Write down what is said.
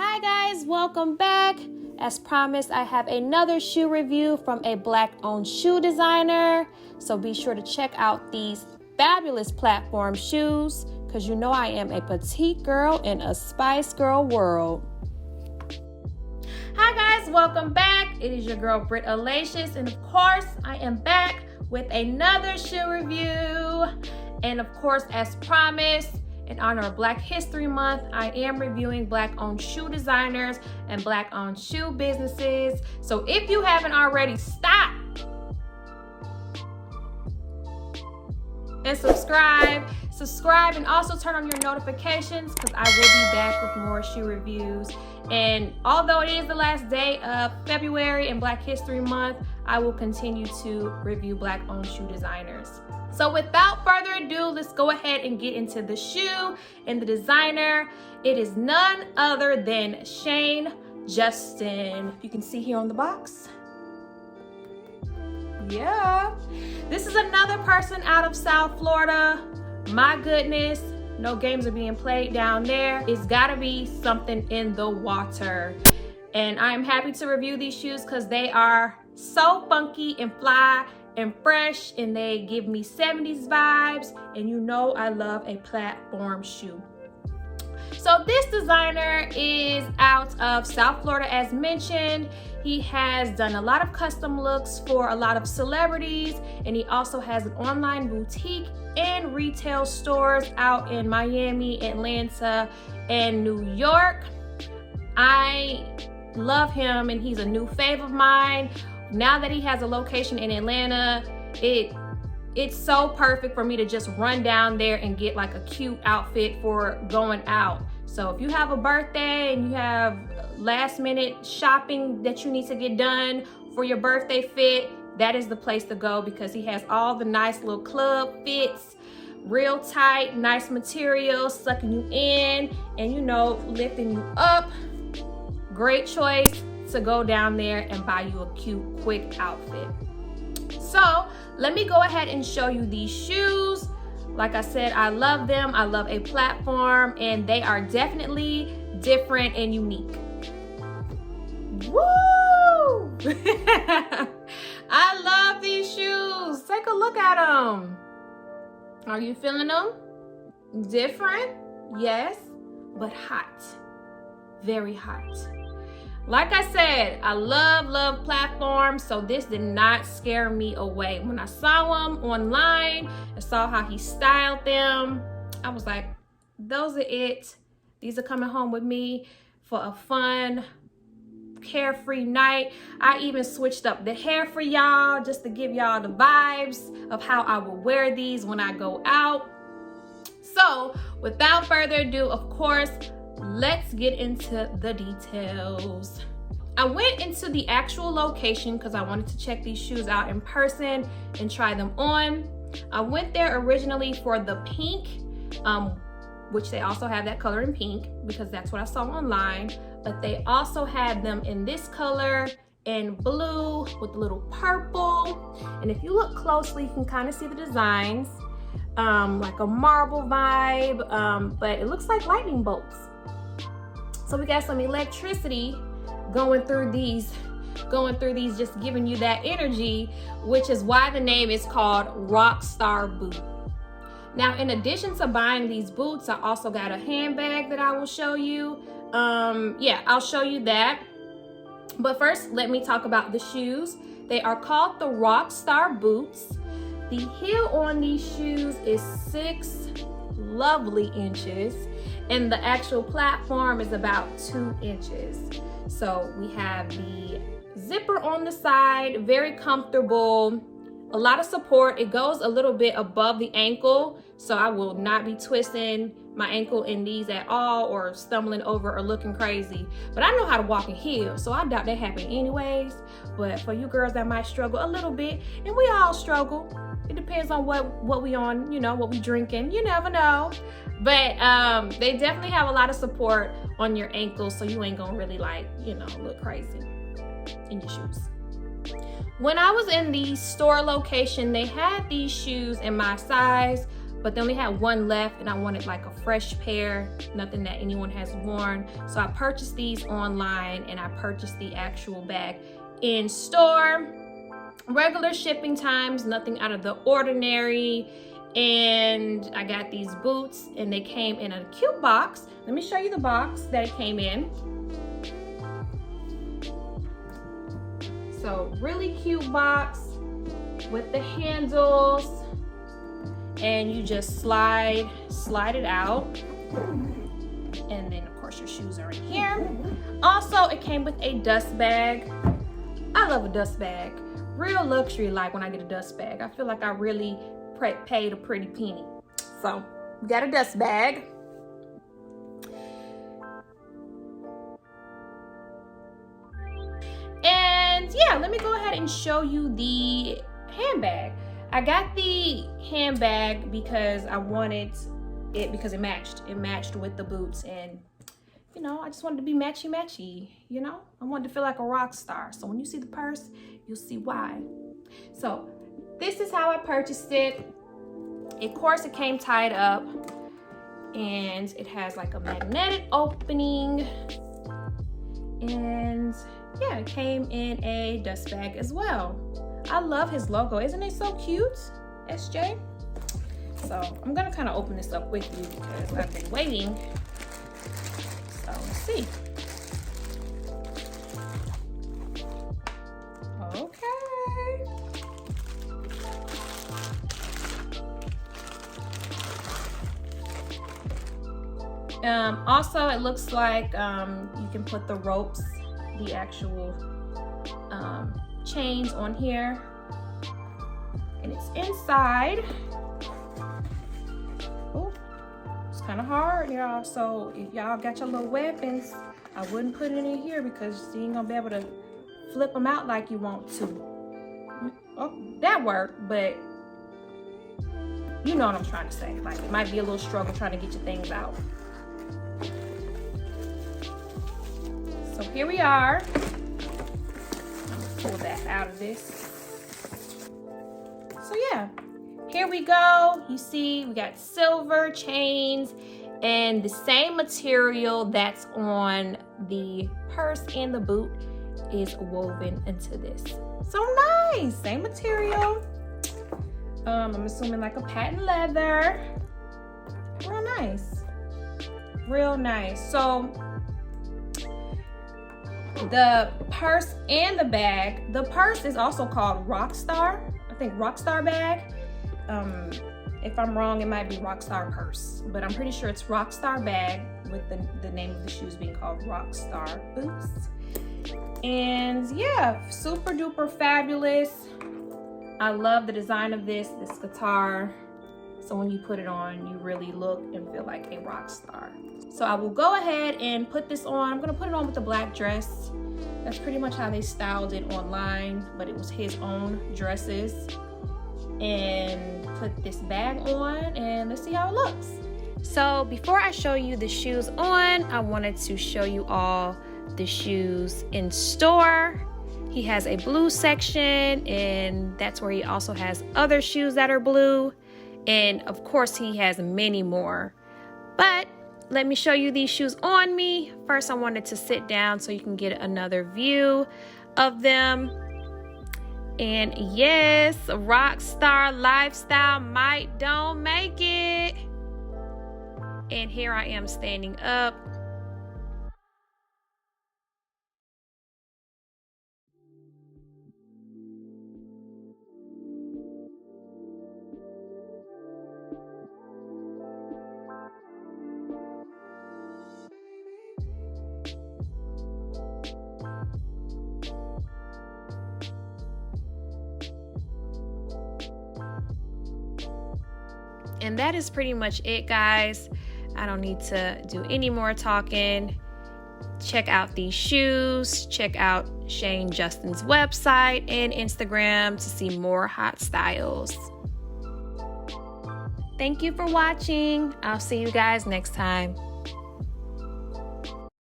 Hi guys, welcome back. As promised, I have another shoe review from a Black-owned shoe designer. So be sure to check out these fabulous platform shoes because you know I am a petite girl in a Spice Girl world. Hi guys, welcome back. It is your girl Britt Alacious, and of course I am back with another shoe review. And of course, as promised, in honor of Black History Month, I am reviewing Black-owned shoe designers and Black-owned shoe businesses. So if you haven't already, stop and subscribe, and also turn on your notifications because I will be back with more shoe reviews. And although it is the last day of February and Black History Month, I will continue to review Black-owned shoe designers. So without further ado, let's go ahead and get into the shoe and the designer. It is none other than Shane Justin. You can see here on the box. Yeah. This is another person out of South Florida. My goodness, no games are being played down there. It's gotta be something in the water. And I'm happy to review these shoes because they are so funky and fly and fresh, and they give me 70s vibes, and you know I love a platform shoe. So this designer is out of South Florida, as mentioned. He has done a lot of custom looks for a lot of celebrities, and he also has an online boutique and retail stores out in Miami, Atlanta, and New York. I love him, and he's a new fave of mine. Now that he has a location in Atlanta, it's so perfect for me to just run down there and get like a cute outfit for going out. So if you have a birthday and you have last minute shopping that you need to get done for your birthday fit, that is the place to go because he has all the nice little club fits, real tight, nice material, sucking you in and, you know, lifting you up. Great choice to go down there and buy you a cute, quick outfit. So let me go ahead and show you these shoes. Like I said, I love them. I love a platform, and they are definitely different and unique. Woo! I love these shoes. Take a look at them. Are you feeling them? Different? Yes, but hot. Very hot. Like I said, I love platforms, so this did not scare me away. When I saw him online and saw how he styled them, I was like, those are it. These are coming home with me for a fun, carefree night. I even switched up the hair for y'all just to give y'all the vibes of how I will wear these when I go out. So without further ado, of course, let's get into the details. I went into the actual location because I wanted to check these shoes out in person and try them on. I went there originally for the pink, which they also have that color in pink because that's what I saw online, but they also had them in this color and blue with a little purple. And if you look closely, you can kind of see the designs, like a marble vibe, but it looks like lightning bolts. So we got some electricity going through these, just giving you that energy, which is why the name is called Rockstar Boot. Now, in addition to buying these boots, I also got a handbag that I will show you. Yeah, I'll show you that. But first, let me talk about the shoes. They are called the Rockstar Boots. The heel on these shoes is 6 lovely inches, and the actual platform is about 2 inches. So we have the zipper on the side, very comfortable, a lot of support. It goes a little bit above the ankle, so I will not be twisting my ankle in these at all or stumbling over or looking crazy. But I know how to walk in heels, so I doubt that happen anyways. But for you girls that might struggle a little bit, and we all struggle, it depends on what we on, you know, what we drinking, you never know. But they definitely have a lot of support on your ankles, so you ain't gonna really like, you know, look crazy in your shoes. When I was in the store location, they had these shoes in my size, but they only had one left and I wanted like a fresh pair, nothing that anyone has worn. So I purchased these online and I purchased the actual bag in store. Regular shipping times, nothing out of the ordinary. And I got these boots and they came in a cute box. Let me show you the box that it came in. So really cute box with the handles, and you just slide it out, and then of course your shoes are in here. Also, it came with a dust bag. I love a dust bag. Real luxury like when I get a dust bag. I feel like I really paid a pretty penny. So we got a dust bag. And yeah, let me go ahead and show you the handbag. I got the handbag because I wanted it because it matched. It matched with the boots, and you know, I just wanted to be matchy, you know? I wanted to feel like a rock star. So when you see the purse, you'll see why. So this is how I purchased it. Of course, it came tied up, and it has like a magnetic opening, and yeah, it came in a dust bag as well. I love his logo. Isn't it so cute, SJ? So I'm gonna kind of open this up with you because I've been waiting. So let's see. Okay. Also, it looks like you can put the ropes, the actual chains on here, and it's inside. Oh, it's kind of hard, y'all. So if y'all got your little weapons, I wouldn't put it in here because you ain't gonna be able to flip them out like you want to. Oh, that worked, but you know what I'm trying to say. Like, it might be a little struggle trying to get your things out. So here we are. Pull that out of this. So yeah, here we go. You see, we got silver chains and the same material that's on the purse and the boot is woven into this. So nice, same material. I'm assuming like a patent leather. Real nice, real nice. So the purse and the bag. The purse is also called Rockstar. I think Rockstar bag. If I'm wrong, it might be Rockstar purse, but I'm pretty sure it's Rockstar bag with the name of the shoes being called Rockstar boots. And yeah, super duper fabulous. I love the design of this guitar. So when you put it on, you really look and feel like a rock star. So I will go ahead and put this on. I'm gonna put it on with the black dress. That's pretty much how they styled it online, but it was his own dresses. And put this bag on and let's see how it looks. So before I show you the shoes on, I wanted to show you all the shoes in store. He has a blue section, and that's where he also has other shoes that are blue. And of course, he has many more. But let me show you these shoes on me. First, I wanted to sit down so you can get another view of them. And yes, Rockstar lifestyle might don't make it. And here I am standing up. And that is pretty much it, guys. I don't need to do any more talking. Check out these shoes. Check out Shane Justin's website and Instagram to see more hot styles. Thank you for watching. I'll see you guys next time.